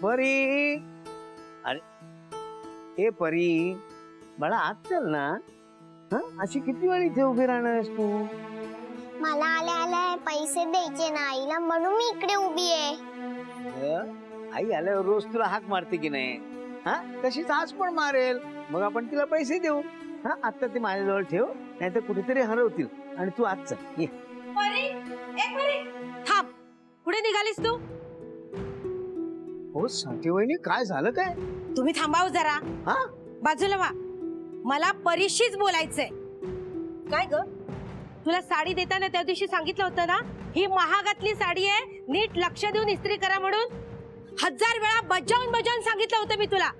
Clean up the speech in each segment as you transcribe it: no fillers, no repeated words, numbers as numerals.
परी, अरे ए परी, मला आत चल ना. अशी किती वेळ इथे उभी राहणार तू? मला आले आले पैसे द्यायचे ना आईला, म्हणून मी इकडे उभी आहे. आई आल्यावर रोज तुला हाक मारते की नाही? तशीच आज पण मारेल. मग आपण तिला पैसे देऊ. आता ते माझ्याजवळ ठेव, नाही तर कुठेतरी हरवतील. आणि तू आज चल ये. परी, एक मिनिट थांब. पुढे निघालीस तू? हो साठे वहिनी, काय झालं काय? तुम्ही थांबाव जरा. बाजूला वा. मला परीशीच बोलायचंय. काय ग, तुला साडी देताना त्या दिवशी सांगितलं होतं ना, ही महागातली साडी आहे, नीट लक्ष देऊन इस्त्री करा म्हणून. 1000 वेळा बजावून सांगितलं होतं मी तुला.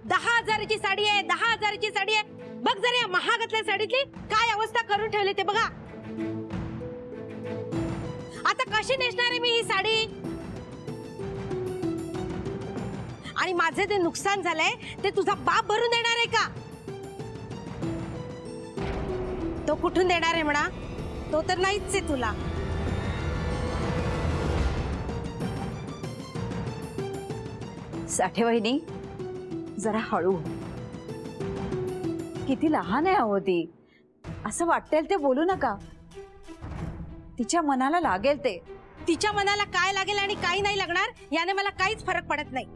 10,000ची साडी आहे, 10,000ची साडी आहे. बघ जरा या महागातल्या साडीतली काय अवस्था करून ठेवली ते बघा. आता कशी नेसणार आहे मी ही साडी? आणि माझे ते नुकसान झालंय ते तुझा बाप भरून देणार आहे का? तो कुठून देणार आहे म्हणा? तो तर नाहीच आहे तुला. साठे वहिनी, जरा हळू. किती लहान आहे अहो ती. असं वाटेल ते बोलू नका. तिच्या मनाला लागेल ते. तिच्या मनाला काय लागेल आणि काय नाही लागणार याने मला काहीच फरक पडत नाही.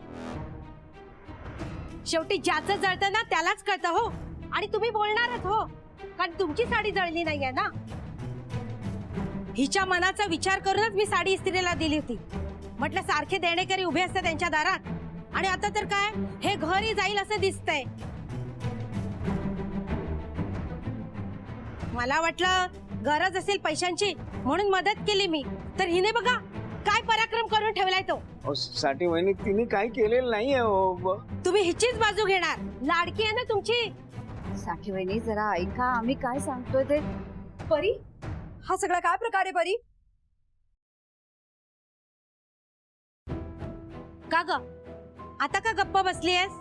शेवटी ज्याचं जळतं ना त्यालाच कळतं हो. आणि तुम्ही बोलणारच हो, कारण तुमची साडी जळली नाहीये ना. हिच्या मनाचा विचार करूनच मी साडी इस्त्रीला दिली होती. म्हटलं सारखे देणेकरी उभे असतात त्यांच्या दारात, आणि आता तर काय, हे घरी जाईल असं दिसतंय. मला वाटलं गरज असेल पैशांची म्हणून मदत केली मी, तर हिने बघा काय पराक्रम करून ठेवलाय तो. साठे वहिनी, तिने काही केलेलं नाहीये. तुम्ही हिचीच बाजू घेणार. लाडकी आहे ना तुमची. साठे वहिनी, जरा ऐका आम्ही काय सांगतोय ते. परी, हा सगळा काय प्रकार आहे परी? का ग, आता का गप्प बसलीयस?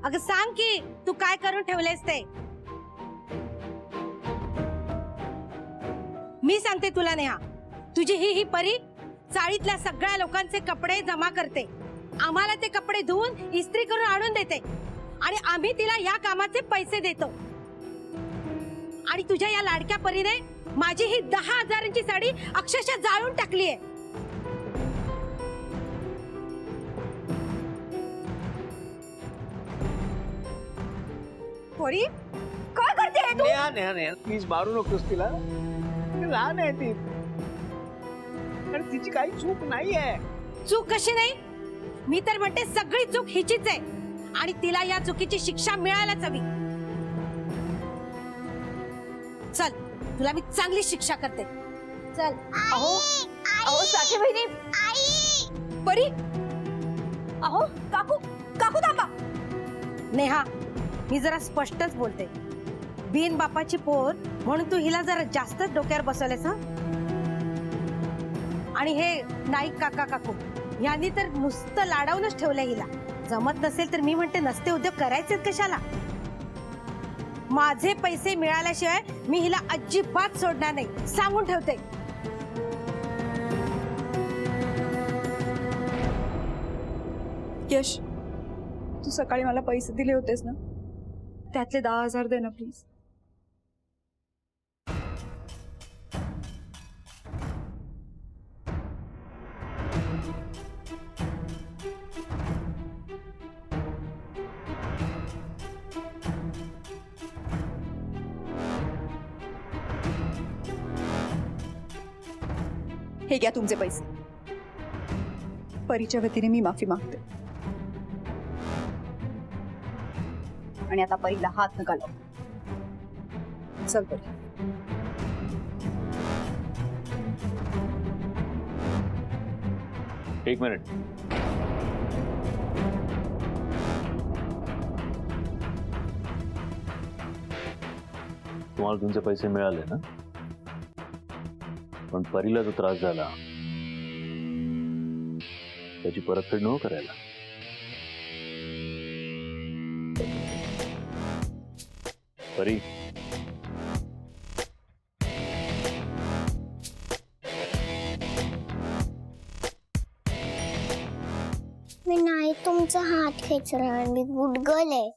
अगं सांग की तू काय करून ठेवलेस ते. मी सांगते तुला नेहा, तुझी ही परी चाळीतल्या सगळ्या लोकांचे कपडे जमा करते, आम्हाला ते कपडे धुवून इस्त्री करून आणून देते, आणि आम्ही तिला या कामाचे पैसे देतो. आणि तुझ्या या लाडक्या परीने माझी ही 10,000ची साडी अक्षरशः जाळून टाकली आहे. परी, काय करते तू? नेहा नेहा नेहा, प्लीज मारू नकोस तिला. लहान आहे ती, आणि तिची काही चूक नाहीये. चूक कशी नाही? मी तर म्हणते सगळी चूक हिचीच आहे, आणि तिला या चुकीची शिक्षा मिळायलाच हवी. चल, तुला मी चांगली शिक्षा करते. चल. अहो साठे वहिनी. परी, अहो काकू, काकू थांबा. नेहा, मी जरा स्पष्टच बोलते. बिन बापाची पोर म्हणून तू हिला जरा जास्तच डोक्यावर बसवलेस. आणि हे नाईक काका काकू यांनी तर नुसतं लाडावूनच ठेवलंय हिला. जमत नसेल तर मी म्हणते नसते उद्योग करायचे कशाला. माझे पैसे मिळाल्याशिवाय मी हिला अजिबात सोडणार नाही, सांगून ठेवते. यश, तू सकाळी मला पैसे दिले होतेस ना, त्यातले 10,000 दे ना प्लीज. हे घ्या तुमचे पैसे. परीच्या वतीने मी माफी मागते. आणि आता परीला हात नका लावू. चल परी. एक मिनिट. तुम्हाला तुमचे पैसे मिळाले ना, पण परीला जो त्रास झाला त्याची परतफेड नको करायला. परी, माझा हात खेचणार, मी गुडगल आहे.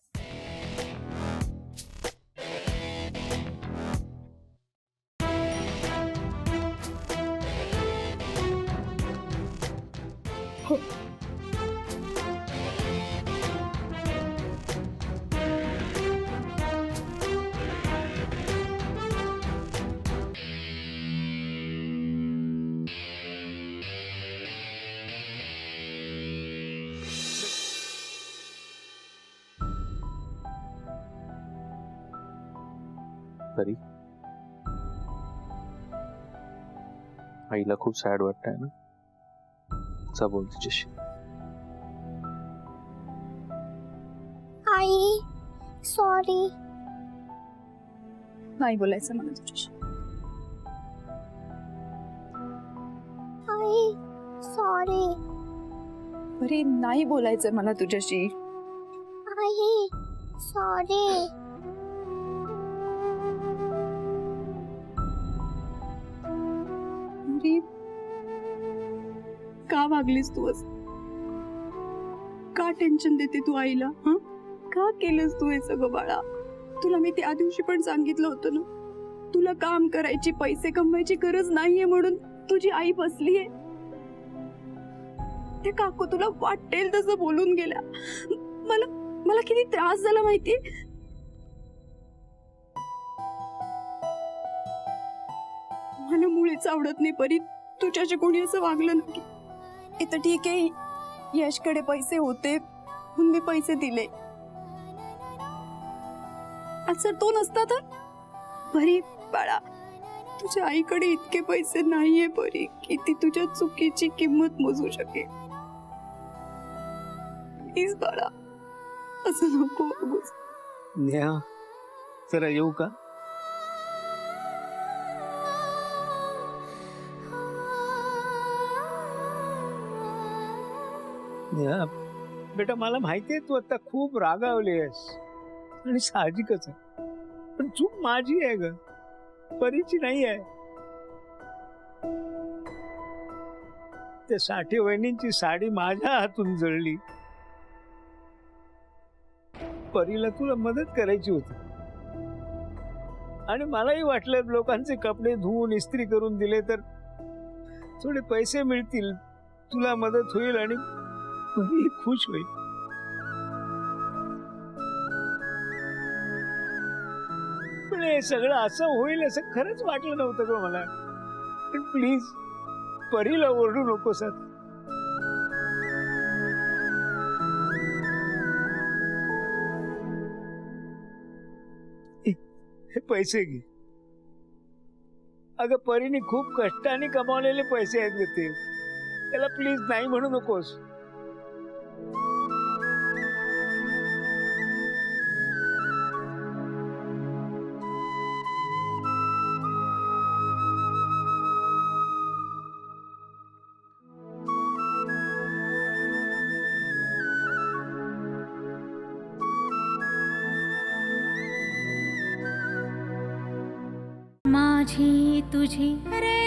परी, आईला खूप सॅड वाटतंय ना? जा बोल तिच्याशी. आई सॉरी. नाही बोलायचं मला तुझ्याशी. आई सॉरी. अरे नाही बोलायचं मला तुझ्याशी. आई सॉरी. अरे का वागलीस तू असं? का टेन्शन देते तू आईला? हं? का केलंस तू हे सगळं बाळा? तुला मी त्या दिवशी पण सांगितलं होतं ना, तुला काम करायची, पैसे कमवायची गरज नाहीये म्हणून तुझी आई बसलीये. ते काकू तुला वाटेल तसं बोलून गेल्या. मला मला किती त्रास झाला माहितीये. मला मुळीच आवडत नाही परी तुझ्याशी कोणी असं वागलं नाही. इथं ठीक आहे, यशकडे पैसे होते म्हणून मी पैसे दिले. आज जर तो नसता तर परी बाळा, तुझ्या आईकडे इतके पैसे नाहीये परी की ती तुझ्या चुकीची किंमत मोजू शकेल. प्लीज बाळा, असं नको वागूस. नेहा, जरा येऊ का? नेहा बेटा, मला माहितीये तू आता खूप रागावलीस आणि साहजिकच आहे, पण चूक माझी आहे ग, परीची नाही आहे. त्या साठे वहिनींची साडी माझ्या हातून जळली. परीला तुला मदत करायची होती आणि मलाही वाटलं लोकांचे कपडे धुवून इस्त्री करून दिले तर थोडे पैसे मिळतील, तुला मदत होईल आणि परी खुश होईल. पण हे सगळं असं होईल असं खरंच वाटलं नव्हतं ग मला. पण प्लीज परीला ओरडू नकोस. हे पैसे घे. अगं परीने खूप कष्टाने कमावलेले पैसे आहेत ग ते, त्याला प्लीज नाही म्हणू नकोस. माझी तुझी रे